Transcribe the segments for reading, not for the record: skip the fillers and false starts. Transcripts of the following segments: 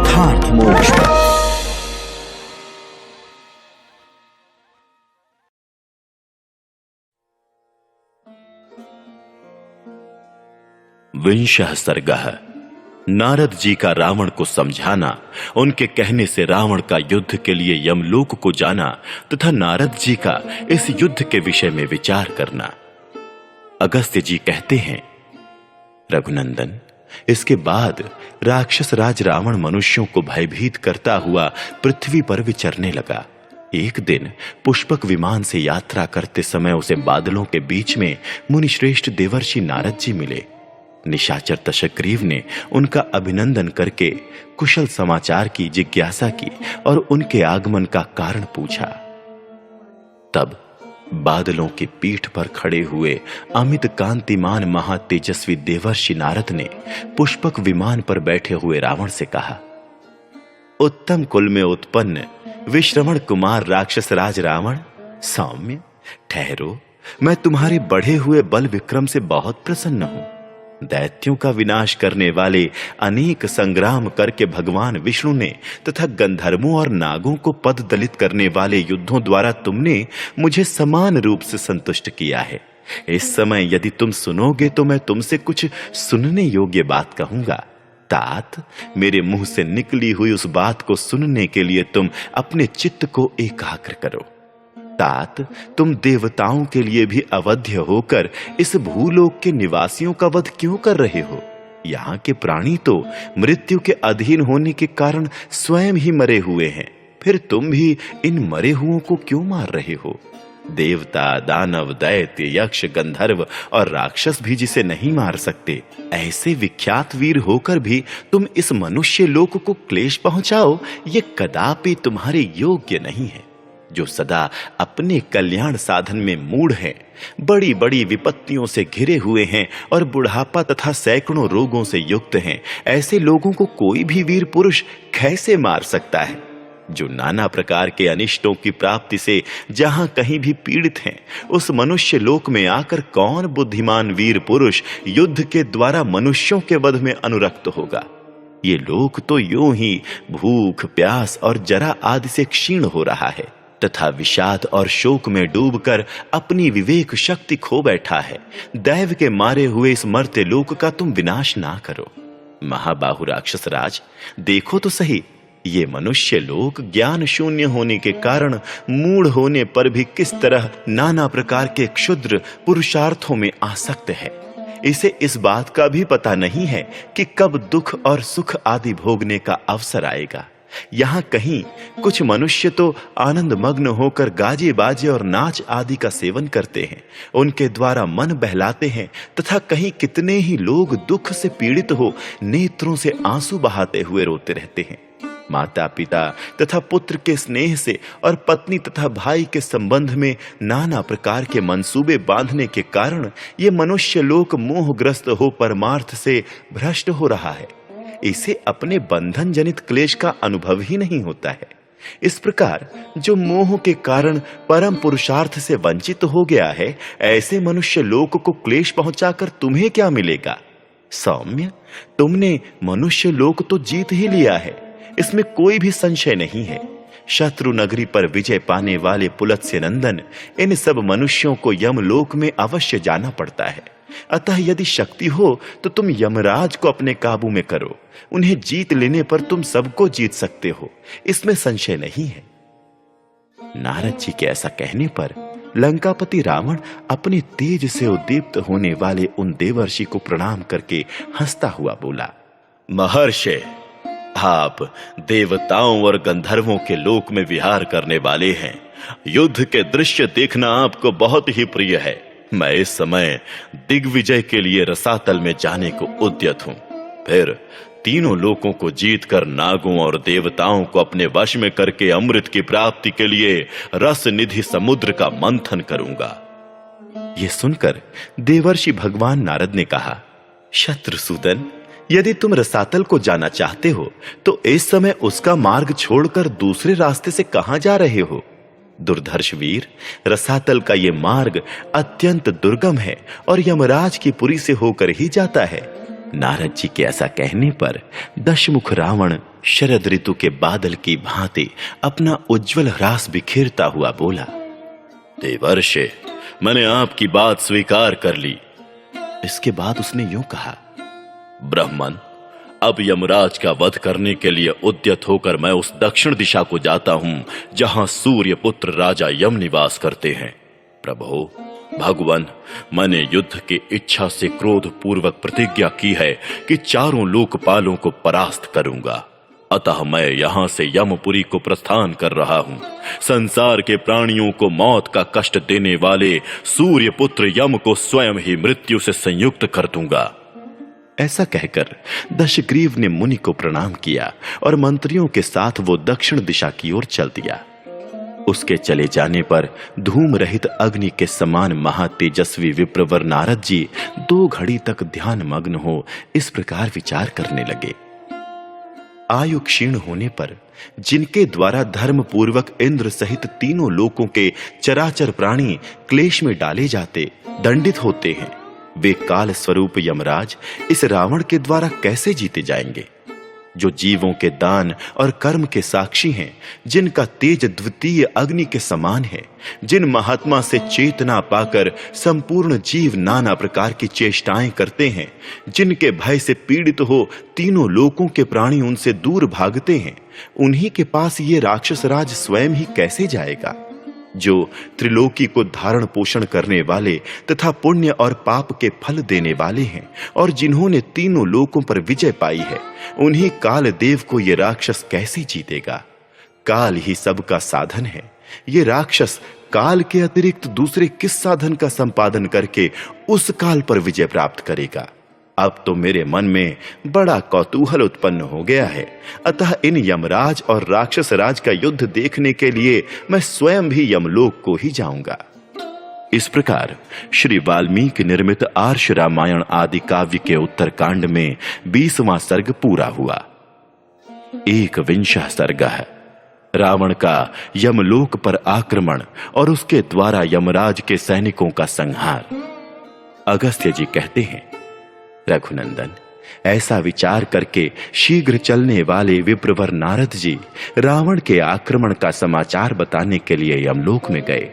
यथार्थ मोक्ष पथ। विंशः सर्गः। नारद जी का रावण को समझाना, उनके कहने से रावण का युद्ध के लिए यमलोक को जाना तथा नारद जी का इस युद्ध के विषय में विचार करना। अगस्त्य जी कहते हैं, रघुनंदन, इसके बाद राक्षस राज रावण मनुष्यों को भयभीत करता हुआ पृथ्वी पर विचरने लगा। एक दिन पुष्पक विमान से यात्रा करते समय उसे बादलों के बीच में मुनिश्रेष्ठ देवर्षि नारद जी मिले। निशाचर दशग्रीव ने उनका अभिनंदन करके कुशल समाचार की जिज्ञासा की और उनके आगमन का कारण पूछा। तब बादलों की पीठ पर खड़े हुए अमित कांतिमान महातेजस्वी देवर्षि नारद ने पुष्पक विमान पर बैठे हुए रावण से कहा, उत्तम कुल में उत्पन्न विश्रवण कुमार राक्षस राज रावण, सौम्य ठहरो, मैं तुम्हारे बढ़े हुए बल विक्रम से बहुत प्रसन्न हूं। दैत्यों का विनाश करने वाले अनेक संग्राम करके भगवान विष्णु ने तथा गंधर्वों और नागों को पद दलित करने वाले युद्धों द्वारा तुमने मुझे समान रूप से संतुष्ट किया है। इस समय यदि तुम सुनोगे तो मैं तुमसे कुछ सुनने योग्य बात कहूंगा। तात, मेरे मुंह से निकली हुई उस बात को सुनने के लिए तुम अपने चित्त को एकाग्र करो। तात, तुम देवताओं के लिए भी अवध्य होकर इस भूलोक के निवासियों का वध क्यों कर रहे हो? यहाँ के प्राणी तो मृत्यु के अधीन होने के कारण स्वयं ही मरे हुए हैं, फिर तुम भी इन मरे हुओं को क्यों मार रहे हो? देवता, दानव, दैत्य, यक्ष, गंधर्व और राक्षस भी जिसे नहीं मार सकते, ऐसे विख्यात वीर होकर भी तुम इस मनुष्य लोक को क्लेश पहुंचाओ, ये कदापि तुम्हारे योग्य नहीं है। जो सदा अपने कल्याण साधन में मूढ़ हैं, बड़ी बड़ी विपत्तियों से घिरे हुए हैं और बुढ़ापा तथा सैकड़ों रोगों से युक्त हैं, ऐसे लोगों को कोई भी वीर पुरुष कैसे मार सकता है? जो नाना प्रकार के अनिष्टों की प्राप्ति से जहां कहीं भी पीड़ित हैं, उस मनुष्य लोक में आकर कौन बुद्धिमान वीर पुरुष युद्ध के द्वारा मनुष्यों के वध में अनुरक्त होगा? ये लोक तो यूं ही भूख, प्यास और जरा आदि से क्षीण हो रहा है तथा विषाद और शोक में डूबकर अपनी विवेक शक्ति खो बैठा है। दैव के मारे हुए इस मर्त्य लोक का तुम विनाश ना करो। महाबाहु राक्षस राज, देखो तो सही, ये मनुष्य लोक ज्ञान शून्य होने के कारण मूढ़ होने पर भी किस तरह नाना प्रकार के क्षुद्र पुरुषार्थों में आसक्त है। इसे इस बात का भी पता नहीं है कि कब दुख और सुख आदि भोगने का अवसर आएगा। यहाँ कहीं कुछ मनुष्य तो आनंद मग्न होकर गाजे बाजे और नाच आदि का सेवन करते हैं, उनके द्वारा मन बहलाते हैं, तथा कहीं कितने ही लोग दुख से पीड़ित हो नेत्रों से आंसू बहाते हुए रोते रहते हैं। माता पिता तथा पुत्र के स्नेह से और पत्नी तथा भाई के संबंध में नाना प्रकार के मंसूबे बांधने के कारण ये मनुष्य लोक मोहग्रस्त हो परमार्थ से भ्रष्ट हो रहा है। इसे अपने बंधन जनित क्लेश का अनुभव ही नहीं होता है। इस प्रकार जो मोह के कारण परम पुरुषार्थ से वंचित हो गया है, ऐसे मनुष्य लोक को क्लेश पहुंचाकर तुम्हें क्या मिलेगा? सौम्य, तुमने मनुष्य लोक तो जीत ही लिया है, इसमें कोई भी संशय नहीं है। शत्रु नगरी पर विजय पाने वाले पुलत्स्य नंदन, इन सब मनुष्यों को यमलोक में अवश्य जाना पड़ता है। अतः यदि शक्ति हो तो तुम यमराज को अपने काबू में करो। उन्हें जीत लेने पर तुम सबको जीत सकते हो, इसमें संशय नहीं है। नारद जी के ऐसा कहने पर लंकापति रावण अपने तेज से उद्दीप्त होने वाले उन देवर्षि को प्रणाम करके हंसता हुआ बोला, महर्षि, आप देवताओं और गंधर्वों के लोक में विहार करने वाले हैं। युद्ध के दृश्य देखना आपको बहुत ही प्रिय है। मैं इस समय दिग्विजय के लिए रसातल में जाने को उद्यत हूं। फिर तीनों लोकों को जीतकर नागों और देवताओं को अपने वश में करके अमृत की प्राप्ति के लिए रस निधि समुद्र का मंथन करूंगा। यह सुनकर देवर्षि भगवान नारद ने कहा, शत्रुसूदन, यदि तुम रसातल को जाना चाहते हो तो इस समय उसका मार्ग छोड़कर दूसरे रास्ते से कहां जा रहे हो? दुर्धर्ष वीर, रसातल का ये मार्ग अत्यंत दुर्गम है और यमराज की पुरी से होकर ही जाता है। नारद जी के ऐसा कहने पर दशमुख रावण शरद ऋतु के बादल की भांति अपना उज्जवल ह्रास बिखेरता हुआ बोला, देवर्षे, मैंने आपकी बात स्वीकार कर ली। इसके बाद उसने यूं कहा, ब्राह्मण, अब यमराज का वध करने के लिए उद्यत होकर मैं उस दक्षिण दिशा को जाता हूं जहां सूर्य पुत्र राजा यम निवास करते हैं। प्रभु भगवान, मैंने युद्ध की इच्छा से क्रोध पूर्वक प्रतिज्ञा की है कि चारों लोकपालों को परास्त करूंगा। अतः मैं यहां से यमपुरी को प्रस्थान कर रहा हूं। संसार के प्राणियों को मौत का कष्ट देने वाले सूर्य पुत्र यम को स्वयं ही मृत्यु से संयुक्त कर दूंगा। ऐसा कहकर दशग्रीव ने मुनि को प्रणाम किया और मंत्रियों के साथ वो दक्षिण दिशा की ओर चल दिया। उसके चले जाने पर धूम रहित अग्नि के समान महातेजस्वी विप्रवर नारद जी 2 घड़ी तक ध्यान मग्न हो इस प्रकार विचार करने लगे। आयु क्षीण होने पर जिनके द्वारा धर्म पूर्वक इंद्र सहित तीनों लोकों के चराचर प्राणी क्लेश में डाले जाते, दंडित होते हैं, वे काल स्वरूप यमराज इस रावण के द्वारा कैसे जीते जाएंगे? जो जीवों के दान और कर्म के साक्षी हैं, जिनका तेज द्वितीय अग्नि के समान है, जिन महात्मा से चेतना पाकर संपूर्ण जीव नाना प्रकार की चेष्टाएं करते हैं, जिनके भय से पीड़ित हो तीनों लोकों के प्राणी उनसे दूर भागते हैं, उन्हीं के पास ये राक्षस राज स्वयं ही कैसे जाएगा? जो त्रिलोकी को धारण पोषण करने वाले तथा पुण्य और पाप के फल देने वाले हैं और जिन्होंने तीनों लोकों पर विजय पाई है, उन्हीं काल देव को ये राक्षस कैसे जीतेगा? काल ही सबका साधन है। ये राक्षस काल के अतिरिक्त दूसरे किस साधन का संपादन करके उस काल पर विजय प्राप्त करेगा? अब तो मेरे मन में बड़ा कौतूहल उत्पन्न हो गया है। अतः इन यमराज और राक्षस राज का युद्ध देखने के लिए मैं स्वयं भी यमलोक को ही जाऊंगा। इस प्रकार श्री वाल्मीकि निर्मित आर्ष रामायण आदि काव्य के उत्तरकांड में 20वां सर्ग पूरा हुआ। 21वां सर्ग है रावण का यमलोक पर आक्रमण और उसके द्वारा यमराज के सैनिकों का संहार। अगस्त्य जी कहते हैं, रघुनंदन, ऐसा विचार करके शीघ्र चलने वाले विप्रवर नारद जी रावण के आक्रमण का समाचार बताने के लिए यमलोक में गए।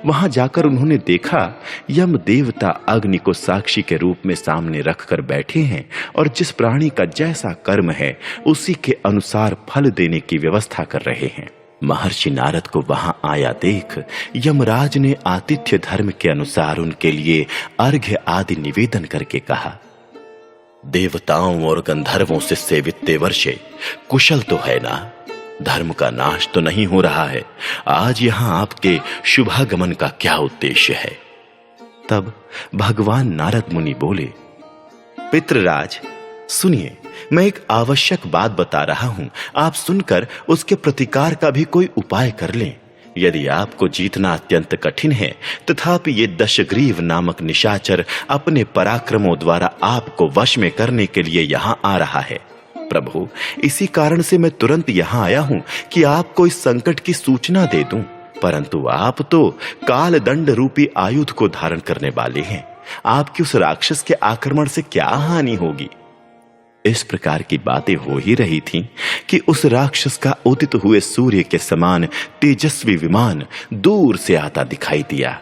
वहां जाकर उन्होंने देखा यम देवता अग्नि को साक्षी के रूप में सामने रखकर बैठे हैं और जिस प्राणी का जैसा कर्म है उसी के अनुसार फल देने की व्यवस्था कर रहे हैं। महर्षि नारद को वहां आया देख यमराज ने आतिथ्य धर्म के अनुसार उनके लिए अर्घ्य आदि निवेदन करके कहा, देवताओं और गंधर्वों से सेवित देवर्षे, कुशल तो है ना? धर्म का नाश तो नहीं हो रहा है? आज यहां आपके शुभागमन का क्या उद्देश्य है? तब भगवान नारद मुनि बोले, पितृराज सुनिए, मैं एक आवश्यक बात बता रहा हूं, आप सुनकर उसके प्रतिकार का भी कोई उपाय कर लें। यदि आपको जीतना अत्यंत कठिन है तथापि ये दशग्रीव नामक निशाचर अपने पराक्रमों द्वारा आपको वश में करने के लिए यहाँ आ रहा है। प्रभु, इसी कारण से मैं तुरंत यहाँ आया हूँ कि आपको इस संकट की सूचना दे दूं, परंतु आप तो काल दंड रूपी आयुध को धारण करने वाले हैं। आपकी उस राक्षस के आक्रमण से क्या हानि होगी? इस प्रकार की बातें हो ही रही थीं कि उस राक्षस का उदित हुए सूर्य के समान तेजस्वी विमान दूर से आता दिखाई दिया।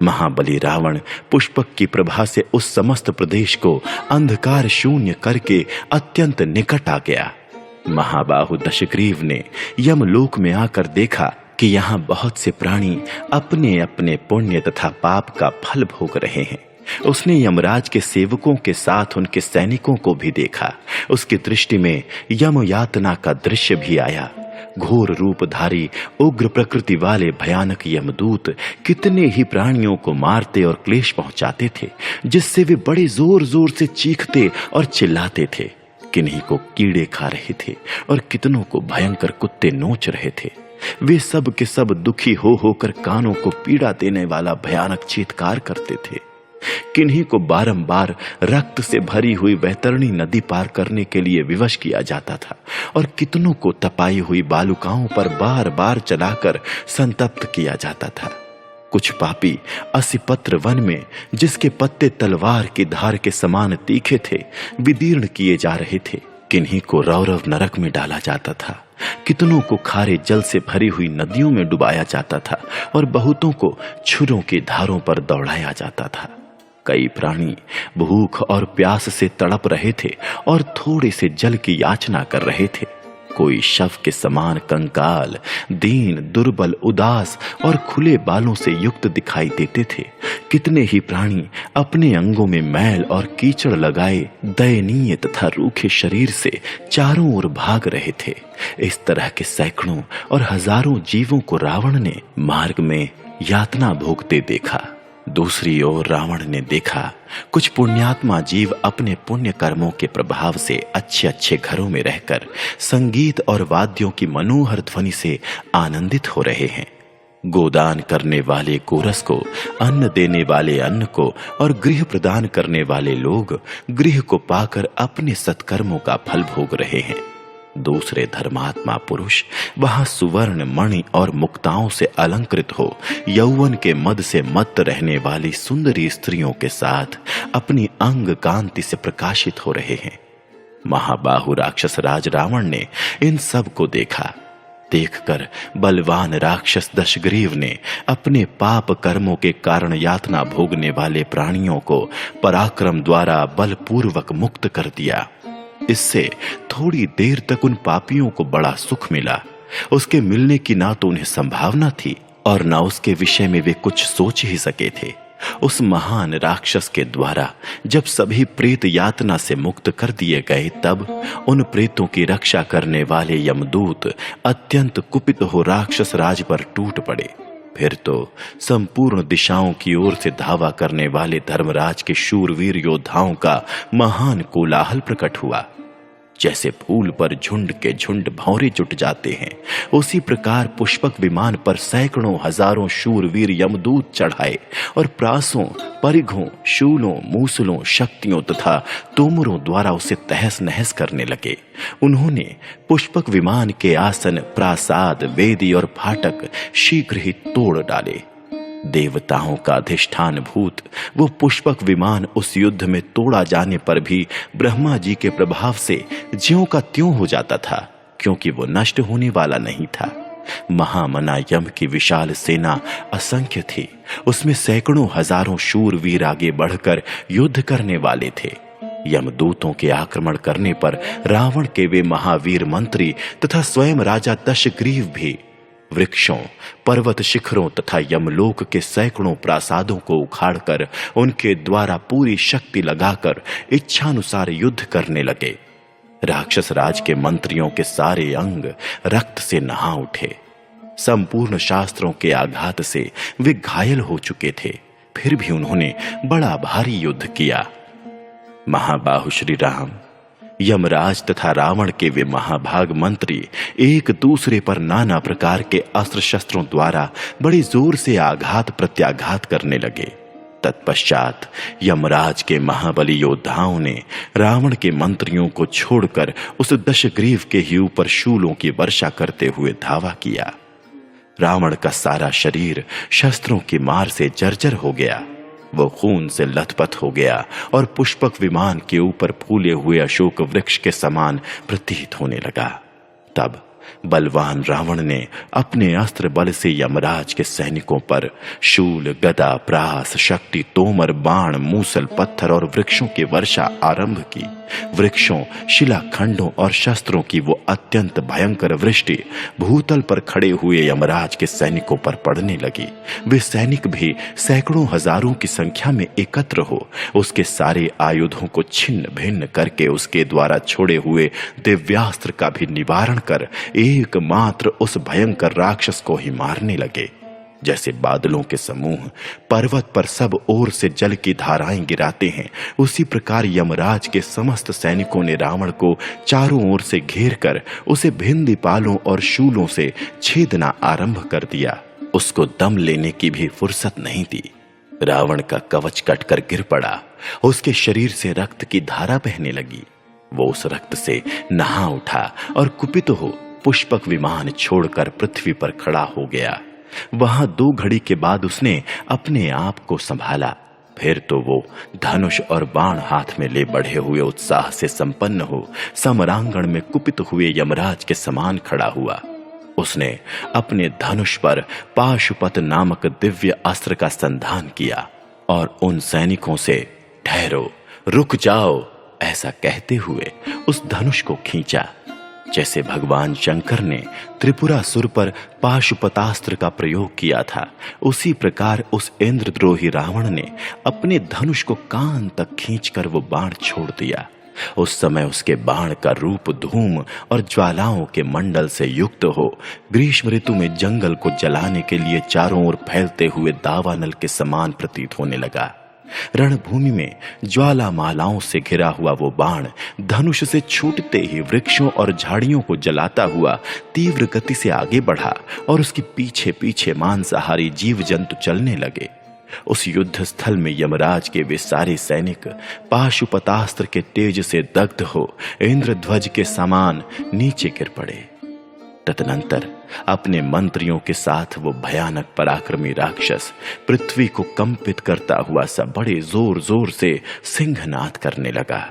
महाबली रावण पुष्पक की प्रभा से उस समस्त प्रदेश को अंधकार शून्य करके अत्यंत निकट आ गया। महाबाहु दशग्रीव ने यमलोक में आकर देखा कि यहाँ बहुत से प्राणी अपने अपने पुण्य तथा पाप का फल भोग रहे हैं। उसने यमराज के सेवकों के साथ उनके सैनिकों को भी देखा। उसकी दृष्टि में यम यातना का दृश्य भी आया। घोर रूपधारी उग्र प्रकृति वाले भयानक यमदूत कितने ही प्राणियों को मारते और क्लेश पहुंचाते थे, जिससे वे बड़े जोर जोर से चीखते और चिल्लाते थे। किन्हीं को कीड़े खा रहे थे और कितनों को भयंकर कुत्ते नोच रहे थे। वे सब के सब दुखी हो होकर कानों को पीड़ा देने वाला भयानक चीत्कार करते थे। किन्हीं को बारंबार रक्त से भरी हुई वैतरणी नदी पार करने के लिए विवश किया जाता था और कितनों को तपाई हुई बालुकाओं पर बार बार चलाकर संतप्त किया जाता था। कुछ पापी असिपत्र वन में, जिसके पत्ते तलवार की धार के समान तीखे थे, विदीर्ण किए जा रहे थे। किन्हीं को रौरव नरक में डाला जाता था, कितनों को खारे जल से भरी हुई नदियों में डुबाया जाता था और बहुतों को छुरों की धारों पर दौड़ाया जाता था। कई प्राणी भूख और प्यास से तड़प रहे थे और थोड़े से जल की याचना कर रहे थे। कोई शव के समान कंकाल, दीन, दुर्बल, उदास और खुले बालों से युक्त दिखाई देते थे। कितने ही प्राणी अपने अंगों में मैल और कीचड़ लगाए दयनीय तथा रूखे शरीर से चारों ओर भाग रहे थे। इस तरह के सैकड़ों और हजारों जीवों को रावण ने मार्ग में यातना भोगते देखा। दूसरी ओर रावण ने देखा कुछ पुण्यात्मा जीव अपने पुण्य कर्मों के प्रभाव से अच्छे अच्छे घरों में रहकर संगीत और वाद्यों की मनोहर ध्वनि से आनंदित हो रहे हैं। गोदान करने वाले गोरस को, अन्न देने वाले अन्न को और गृह प्रदान करने वाले लोग गृह को पाकर अपने सत्कर्मों का फल भोग रहे हैं। दूसरे धर्मात्मा पुरुष वहां सुवर्ण, मणि और मुक्ताओं से अलंकृत हो यौवन के मद से मत्त रहने वाली सुंदरी स्त्रियों के साथ अपनी अंग कांति से प्रकाशित हो रहे हैं। महाबाहु राक्षस राज रावण ने इन सब को देखा। देखकर बलवान राक्षस दशग्रीव ने अपने पाप कर्मों के कारण यातना भोगने वाले प्राणियों को पराक्रम द्वारा बलपूर्वक मुक्त कर दिया। इससे थोड़ी देर तक उन पापियों को बड़ा सुख मिला। उसके मिलने की ना तो उन्हें संभावना थी और ना उसके विषय में वे कुछ सोच ही सके थे। उस महान राक्षस के द्वारा जब सभी प्रेत यातना से मुक्त कर दिए गए, तब उन प्रेतों की रक्षा करने वाले यमदूत अत्यंत कुपित हो राक्षस राज पर टूट पड़े। फिर तो संपूर्ण दिशाओं की ओर से धावा करने वाले धर्मराज के शूरवीर योद्धाओं का महान कोलाहल प्रकट हुआ। जैसे फूल पर झुंड के झुंड भौरे जुट जाते हैं, उसी प्रकार पुष्पक विमान पर सैकड़ों हजारों शूरवीर यमदूत चढ़ाए और प्रासों, परिघों, शूलों, मूसलों, शक्तियों तथा तोमरों द्वारा उसे तहस नहस करने लगे। उन्होंने पुष्पक विमान के आसन, प्रासाद, वेदी और फाटक शीघ्र ही तोड़ डाले। देवताओं का अधिष्ठान भूत वो पुष्पक विमान उस युद्ध में तोड़ा जाने पर भी ब्रह्मा जी के प्रभाव से ज्यों का त्यों हो जाता था, क्योंकि वो नष्ट होने वाला नहीं था। महामना यम की विशाल सेना असंख्य थी। उसमें सैकड़ों हजारों शूरवीर आगे बढ़कर युद्ध करने वाले थे। यमदूतों के आक्रमण करने पर रावण के वे महावीर मंत्री तथा स्वयं राजा दशग्रीव भी वृक्षों, पर्वत शिखरों तथा यमलोक के सैकड़ों प्रासादों को उखाड़कर उनके द्वारा पूरी शक्ति लगाकर इच्छानुसार युद्ध करने लगे। राक्षस राज के मंत्रियों के सारे अंग रक्त से नहा उठे। संपूर्ण शास्त्रों के आघात से वे घायल हो चुके थे, फिर भी उन्होंने बड़ा भारी युद्ध किया। महाबाहु श्री राम, यमराज तथा रावण के वे महाभाग मंत्री एक दूसरे पर नाना प्रकार के अस्त्र शस्त्रों द्वारा बड़े जोर से आघात प्रत्याघात करने लगे। तत्पश्चात यमराज के महाबली योद्धाओं ने रावण के मंत्रियों को छोड़कर उस दशग्रीव के ही ऊपर शूलों की वर्षा करते हुए धावा किया। रावण का सारा शरीर शस्त्रों की मार से जर्जर हो गया। वो खून से लथपथ हो गया और पुष्पक विमान के ऊपर फूले हुए अशोक वृक्ष के समान प्रतीत होने लगा। तब बलवान रावण ने अपने अस्त्र बल से यमराज के सैनिकों पर शूल, गदा, प्रास, शक्ति, तोमर, बाण, मूसल, पत्थर और वृक्षों की वर्षा आरंभ की। वृक्षों, शिलाखंडों और शस्त्रों की वो अत्यंत भयंकर वृष्टि भूतल पर खड़े हुए यमराज के सैनिकों पर पड़ने लगी। वे सैनिक भी सैकड़ों हजारों की संख्या में एकत्र हो उसके सारे आयुधों को छिन्न भिन्न करके उसके द्वारा छोड़े हुए दिव्यास्त्र का भी निवारण कर एकमात्र उस भयंकर राक्षस को ही मारने लगे। जैसे बादलों के समूह पर्वत पर सब ओर से जल की धाराएं गिराते हैं, उसी प्रकार यमराज के समस्त सैनिकों ने रावण को चारों ओर से घेर कर उसे भिन्न दीपालों और शूलों से छेदना आरंभ कर दिया। उसको दम लेने की भी फुर्सत नहीं दी। रावण का कवच कटकर गिर पड़ा। उसके शरीर से रक्त की धारा बहने लगी। वो उस रक्त से नहा उठा और कुपित हो पुष्पक विमान छोड़कर पृथ्वी पर खड़ा हो गया। वहां 2 घड़ी के बाद उसने अपने आप को संभाला। फिर तो वो धनुष और बाण हाथ में ले बढ़े हुए उत्साह से संपन्न हो समरांगण में कुपित हुए यमराज के समान खड़ा हुआ। उसने अपने धनुष पर पाशुपत नामक दिव्य अस्त्र का संधान किया और उन सैनिकों से ठहरो, रुक जाओ, ऐसा कहते हुए उस धनुष को खींचा। जैसे भगवान शंकर ने त्रिपुरासुर पर पाशुपतास्त्र का प्रयोग किया था, उसी प्रकार उस इंद्रद्रोही रावण ने अपने धनुष को कान तक खींचकर वो बाण छोड़ दिया। उस समय उसके बाण का रूप धूम और ज्वालाओं के मंडल से युक्त हो ग्रीष्म ऋतु में जंगल को जलाने के लिए चारों ओर फैलते हुए दावानल के समान प्रतीत होने लगा। रणभूमि में ज्वालामालाओं से घिरा हुआ वो बाण धनुष से छूटते ही वृक्षों और झाड़ियों को जलाता हुआ तीव्र गति से आगे बढ़ा और उसके पीछे पीछे मांसाहारी जीव जंतु चलने लगे। उस युद्ध स्थल में यमराज के वे सारे सैनिक पाशुपतास्त्र के तेज से दग्ध हो इंद्रध्वज के समान नीचे गिर पड़े। तदनंतर अपने मंत्रियों के साथ वो भयानक पराक्रमी राक्षस पृथ्वी को कंपित करता हुआ सा बड़े जोर जोर से सिंहनाद करने लगा।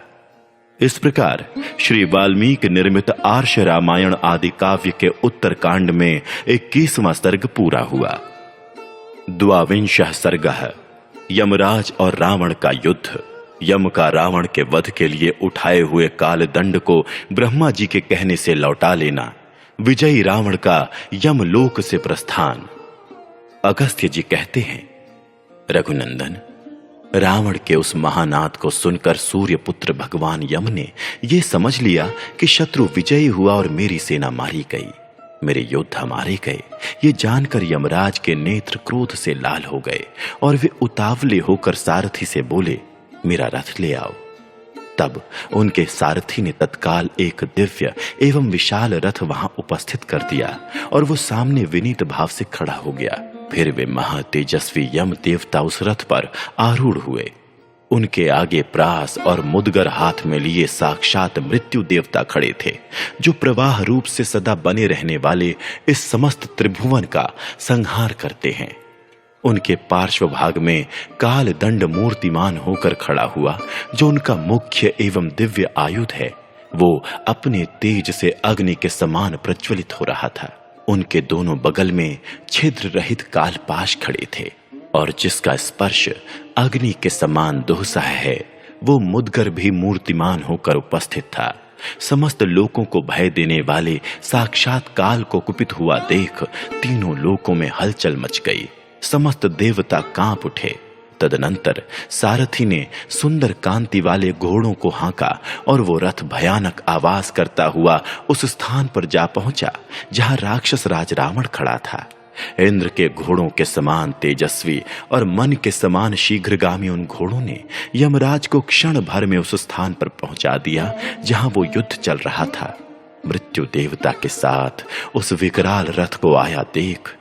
इस प्रकार श्री वाल्मीकि निर्मित आर्ष रामायण आदि काव्य के उत्तर कांड में 21वां सर्ग पूरा हुआ। द्वाविंशः सर्गः यमराज और रावण का युद्ध। यम का रावण के वध के लिए उठाए हुए काल दंड को ब्रह्मा जी के कहने से लौटा लेना। विजयी रावण का यमलोक से प्रस्थान। अगस्त्य जी कहते हैं, रघुनंदन, रावण के उस महानाद को सुनकर सूर्यपुत्र भगवान यम ने यह समझ लिया कि शत्रु विजयी हुआ और मेरी सेना मारी गई, मेरे योद्धा मारे गए। ये जानकर यमराज के नेत्र क्रोध से लाल हो गए और वे उतावले होकर सारथी से बोले, मेरा रथ ले आओ। तब उनके सारथी ने तत्काल एक दिव्य एवं विशाल रथ वहां उपस्थित कर दिया और वो सामने विनीत भाव से खड़ा हो गया। फिर वे महातेजस्वी यम देवता उस रथ पर आरूढ़ हुए। उनके आगे प्रास और मुदगर हाथ में लिए साक्षात मृत्यु देवता खड़े थे, जो प्रवाह रूप से सदा बने रहने वाले इस समस्त त्रिभुवन का संहार करते हैं। उनके पार्श्व भाग में काल दंड मूर्तिमान होकर खड़ा हुआ, जो उनका मुख्य एवं दिव्य आयुध है। वो अपने तेज से अग्नि के समान प्रज्वलित हो रहा था। उनके दोनों बगल में छिद्र रहित कालपाश खड़े थे और जिसका स्पर्श अग्नि के समान दुहसह है, वो मुदगर भी मूर्तिमान होकर उपस्थित था। समस्त लोकों को भय देने वाले साक्षात काल को कुपित हुआ देख तीनों लोकों में हलचल मच गई। समस्त देवता कांप उठे। तदनंतर सारथी ने सुंदर कांति वाले घोड़ों को हांका और वो रथ भयानक आवाज करता हुआ उस स्थान पर जा पहुंचा जहां राक्षस राज रावण खड़ा था। इंद्र के घोड़ों के समान तेजस्वी और मन के समान शीघ्रगामी उन घोड़ों ने यमराज को क्षण भर में उस स्थान पर पहुंचा दिया जहां वो युद्ध चल रहा था। मृत्यु देवता के साथ उस विकराल रथ को आया देख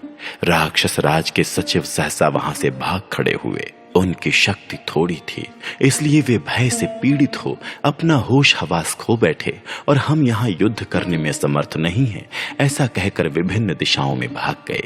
राक्षस राज के सचिव सहसा वहां से भाग खड़े हुए। उनकी शक्ति थोड़ी थी, इसलिए वे भय से पीड़ित हो अपना होश हवास खो बैठे और हम यहाँ युद्ध करने में समर्थ नहीं हैं, ऐसा कहकर विभिन्न दिशाओं में भाग गए।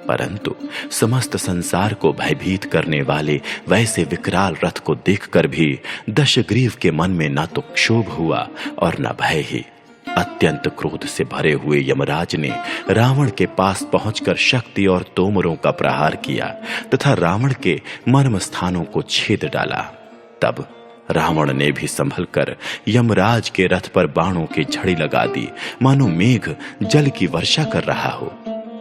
परंतु समस्त संसार को भयभीत करने वाले वैसे विकराल रथ को देखकर भी दशग्रीव के मन में न तो क्षोभ हुआ और न भय ही। अत्यंत क्रोध से भरे हुए यमराज ने रावण के पास पहुंचकर शक्ति और तोमरों का प्रहार किया तथा रावण के मर्म स्थानों को छेद डाला। तब रावण ने भी संभलकर यमराज के रथ पर बाणों की झड़ी लगा दी, मानो मेघ जल की वर्षा कर रहा हो।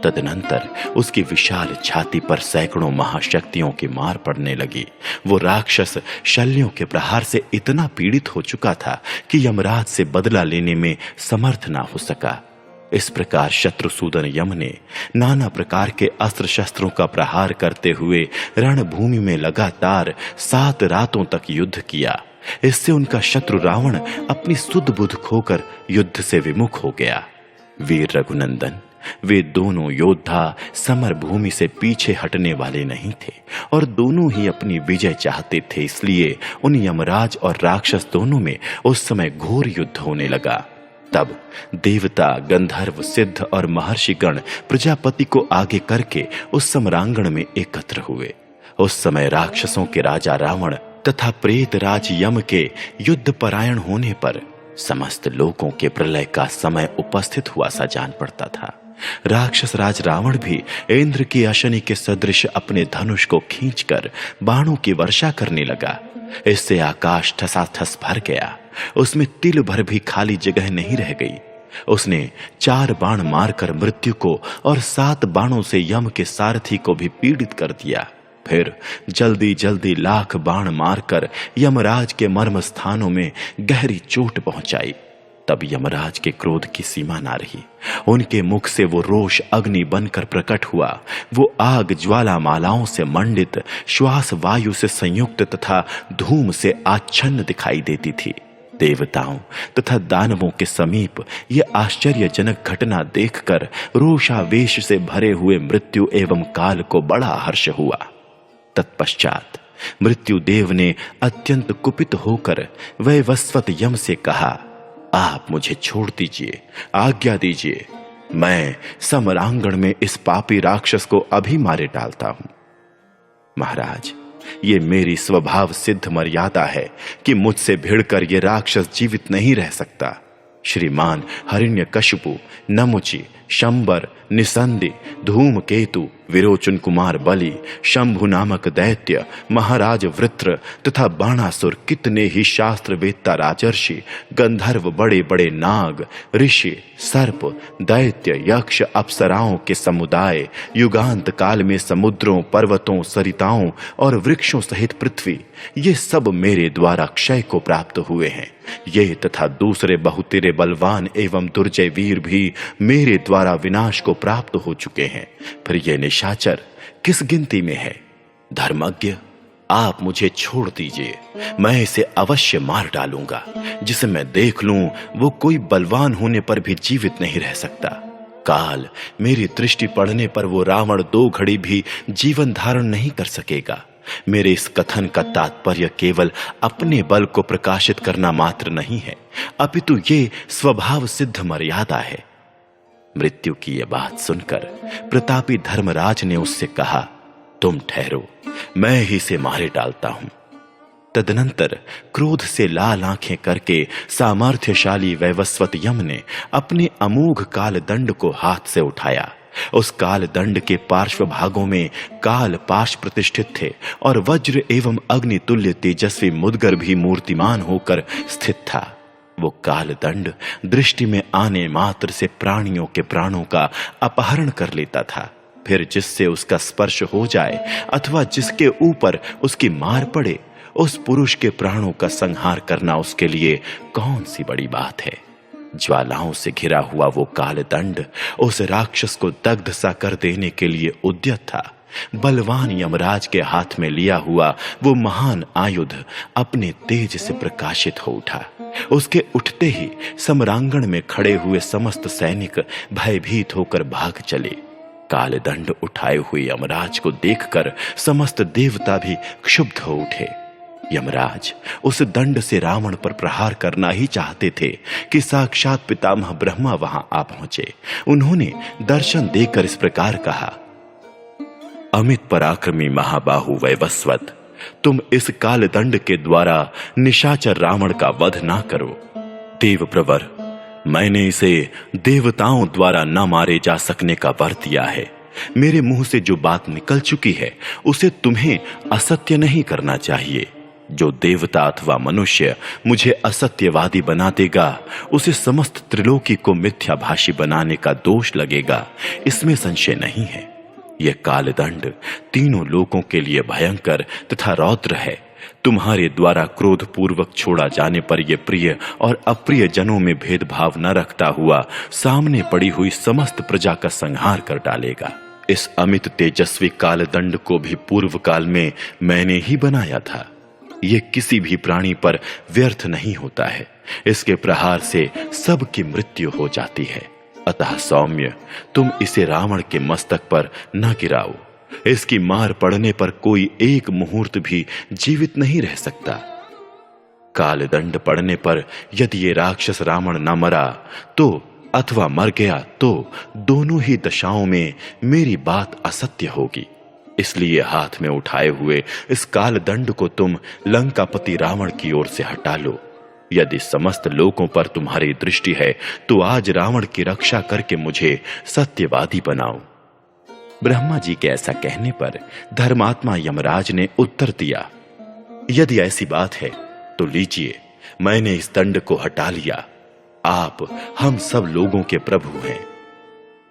तदनंतर उसकी विशाल छाती पर सैकड़ों महाशक्तियों की मार पड़ने लगी। वो राक्षस शल्यों के प्रहार से इतना पीड़ित हो चुका था कि यमराज से बदला लेने में समर्थ ना हो सका। इस प्रकार शत्रुसूदन यम ने नाना प्रकार के अस्त्र शस्त्रों का प्रहार करते हुए रणभूमि में लगातार 7 रातों तक युद्ध किया। इससे उनका शत्रु रावण अपनी सुध बुध खोकर युद्ध से विमुख हो गया। वीर रघुनंदन, वे दोनों योद्धा समर भूमि से पीछे हटने वाले नहीं थे और दोनों ही अपनी विजय चाहते थे। इसलिए उन यमराज और राक्षस दोनों में उस समय घोर युद्ध होने लगा। तब देवता, गंधर्व, सिद्ध और महर्षिगण प्रजापति को आगे करके उस सम्रांगण में एकत्र हुए। उस समय राक्षसों के राजा रावण तथा प्रेत राज यम के युद्ध परायण होने पर समस्त लोगों के प्रलय का समय उपस्थित हुआ सा जान पड़ता था। राक्षस राज रावण भी इंद्र की अशनि के सदृश अपने धनुष को खींचकर बाणों की वर्षा करने लगा। इससे आकाश ठसाठस भर गया, उसमें तिल भर भी खाली जगह नहीं रह गई। उसने 4 बाण मारकर मृत्यु को और 7 बाणों से यम के सारथी को भी पीड़ित कर दिया। फिर जल्दी जल्दी लाख बाण मारकर यमराज के मर्म स्थानों में गहरी चोट पहुंचाई। तब यमराज के क्रोध की सीमा ना रही। उनके मुख से वो रोष अग्नि बनकर प्रकट हुआ। वो आग ज्वाला मालाओं से मंडित, श्वास वायु से संयुक्त तथा धूम से आच्छन्न दिखाई देती थी। देवताओं तथा दानवों के समीप ये आश्चर्यजनक घटना देखकर रोषावेश से भरे हुए मृत्यु एवं काल को बड़ा हर्ष हुआ। तत्पश्चात मृत्युदेव ने अत्यंत कुपित होकर वैवस्वत यम से कहा, आप मुझे छोड़ दीजिए, आज्ञा दीजिए। मैं समरांगण में इस पापी राक्षस को अभी मारे डालता हूं। महाराज, ये मेरी स्वभाव सिद्ध मर्यादा है कि मुझसे भिड़कर ये राक्षस जीवित नहीं रह सकता। श्रीमान हिरण्यकशिपु, नमुचि, शंबर, निसंदि, धूमकेतु, विरोचन कुमार बलि, शंभु नामक दैत्य, महाराज वृत्र तथा बाणासुर, कितने ही शास्त्र वेत्ता राजर्षि, गंधर्व, बड़े बड़े नाग, ऋषि, सर्प, दैत्य, यक्ष, अप्सराओं के समुदाय, युगांत काल में समुद्रों, पर्वतों, सरिताओं और वृक्षों सहित पृथ्वी, ये सब मेरे द्वारा क्षय को प्राप्त हुए हैं। ये तथा दूसरे बहुतेरे बलवान एवं दुर्जय वीर भी मेरे द्वारा विनाश को प्राप्त हो चुके हैं। फिर ये निशाचर किस गिनती में है? धर्मज्ञ, आप मुझे छोड़ दीजिए, मैं इसे अवश्य मार डालूंगा। जिसे मैं देख लूं वो कोई बलवान होने पर भी जीवित नहीं रह सकता। काल मेरी दृष्टि पड़ने पर वो रावण 2 घड़ी भी जीवन धारण नहीं कर सकेगा। मेरे इस कथन का तात्पर्य केवल अपने बल को प्रकाशित करना मात्र नहीं है, अपितु ये स्वभाव सिद्ध मर्यादा है। मृत्यु की यह बात सुनकर प्रतापी धर्मराज ने उससे कहा, तुम ठहरो, मैं ही से मारे डालता हूं। तदनंतर क्रोध से लाल आंखें करके सामर्थ्यशाली वैवस्वत यम ने अपने अमोघ काल दंड को हाथ से उठाया। उस काल दंड के पार्श्व भागों में काल पाश प्रतिष्ठित थे और वज्र एवं अग्नि तुल्य तेजस्वी मुद्गर भी मूर्तिमान होकर स्थित था। वो काल दंड दृष्टि में आने मात्र से प्राणियों के प्राणों का अपहरण कर लेता था। फिर जिससे उसका स्पर्श हो जाए अथवा जिसके ऊपर उसकी मार पड़े, उस पुरुष के प्राणों का संहार करना उसके लिए कौन सी बड़ी बात है। ज्वालाओं से घिरा हुआ वो काल दंड उस राक्षस को दग्ध सा कर देने के लिए उद्यत था। बलवान यमराज के हाथ में लिया हुआ वो महान आयुध अपने तेज से प्रकाशित हो उठा। उसके उठते ही समरांगण में खड़े हुए समस्त सैनिक भयभीत होकर भाग चले। काल दंड उठाए हुए यमराज को देखकर समस्त देवता भी क्षुब्ध हो उठे। यमराज उस दंड से रावण पर प्रहार करना ही चाहते थे कि साक्षात पितामह ब्रह्मा वहां आ पहुंचे। उन्होंने दर्शन देकर इस प्रकार कहा, अमित पराक्रमी महाबाहु वैवस्वत, तुम इस काल दंड के द्वारा निशाचर रावण का वध ना करो। देव प्रवर, मैंने इसे देवताओं द्वारा न मारे जा सकने का वर दिया है। मेरे मुंह से जो बात निकल चुकी है उसे तुम्हें असत्य नहीं करना चाहिए। जो देवता अथवा मनुष्य मुझे असत्यवादी बना देगा उसे समस्त त्रिलोकी को मिथ्याभाषी बनाने का दोष लगेगा, इसमें संशय नहीं है। यह कालदंड तीनों लोकों के लिए भयंकर तथा रौद्र है। तुम्हारे द्वारा क्रोध पूर्वक छोड़ा जाने पर यह प्रिय और अप्रिय जनों में भेदभाव न रखता हुआ सामने पड़ी हुई समस्त प्रजा का संहार कर डालेगा। इस अमित तेजस्वी कालदंड को भी पूर्व काल में मैंने ही बनाया था। यह किसी भी प्राणी पर व्यर्थ नहीं होता है। इसके प्रहार से सबकी मृत्यु हो जाती है। अतः सौम्य, तुम इसे रावण के मस्तक पर न गिराओ। इसकी मार पड़ने पर कोई एक मुहूर्त भी जीवित नहीं रह सकता। कालदंड पड़ने पर यदि ये राक्षस रावण न मरा तो अथवा मर गया तो दोनों ही दशाओं में मेरी बात असत्य होगी। इसलिए हाथ में उठाए हुए इस काल दंड को तुम लंकापति रावण की ओर से हटा लो। यदि समस्त लोगों पर तुम्हारी दृष्टि है तो आज रावण की रक्षा करके मुझे सत्यवादी बनाओ। ब्रह्मा जी के ऐसा कहने पर धर्मात्मा यमराज ने उत्तर दिया, यदि ऐसी बात है तो लीजिए, मैंने इस दंड को हटा लिया। आप हम सब लोगों के प्रभु हैं,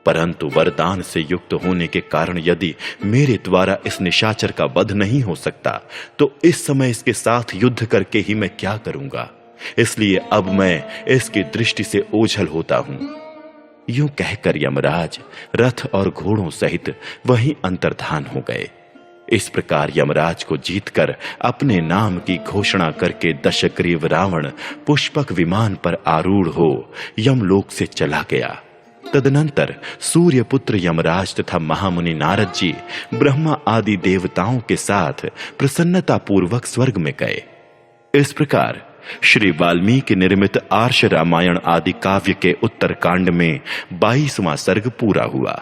परंतु वरदान से युक्त होने के कारण यदि मेरे द्वारा इस निशाचर का वध नहीं हो सकता तो इस समय इसके साथ युद्ध करके ही मैं क्या करूंगा। इसलिए अब मैं इसकी दृष्टि से ओझल होता हूं। यूं कहकर यमराज रथ और घोड़ों सहित वहीं अंतर्धान हो गए। इस प्रकार यमराज को जीतकर अपने नाम की घोषणा करके दशग्रीव रावण पुष्पक विमान पर आरूढ़ हो यमलोक से चला गया। तदनंतर सूर्यपुत्र यमराज तथा महामुनि नारद जी ब्रह्मा आदि देवताओं के साथ प्रसन्नता पूर्वक स्वर्ग में गए। इस प्रकार श्री वाल्मीकि निर्मित आर्ष रामायण आदि काव्य के उत्तरकांड में 22वां सर्ग पूरा हुआ।